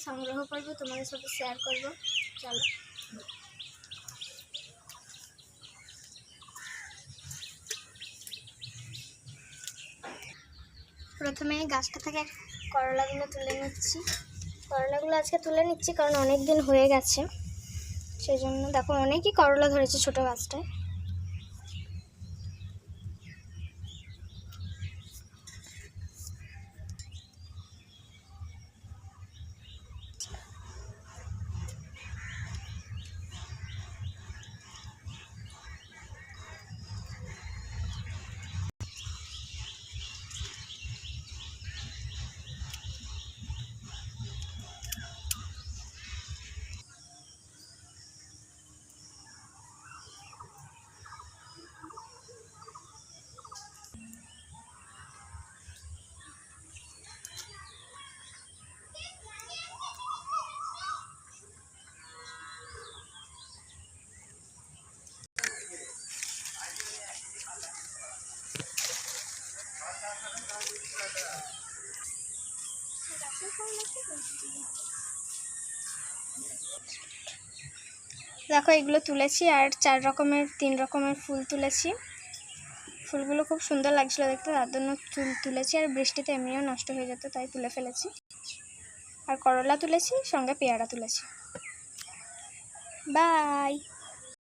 সংগ্রহ করব, তোমাদের সাথে শেয়ার করব। চলো। প্রথমে গাছটা থেকে করলাগুলো তুলে নিচ্ছি। করলাগুলো আজকে তুলে নিচ্ছি কারণ অনেক দিন হয়ে গেছে, সেই জন্য। দেখো অনেকই করলা ধরেছে ছোটো গাছটায়। দেখো এগুলো তুলেছি, আর 3 রকমের ফুল তুলেছি। ফুলগুলো খুব সুন্দর লাগছিল দেখতে, তার জন্য তুলেছি। আর বৃষ্টিতে এমনিও নষ্ট হয়ে যেত, তাই তুলে ফেলেছি। আর করলা তুলেছি, সঙ্গে পেয়ারা তুলেছি। বাই।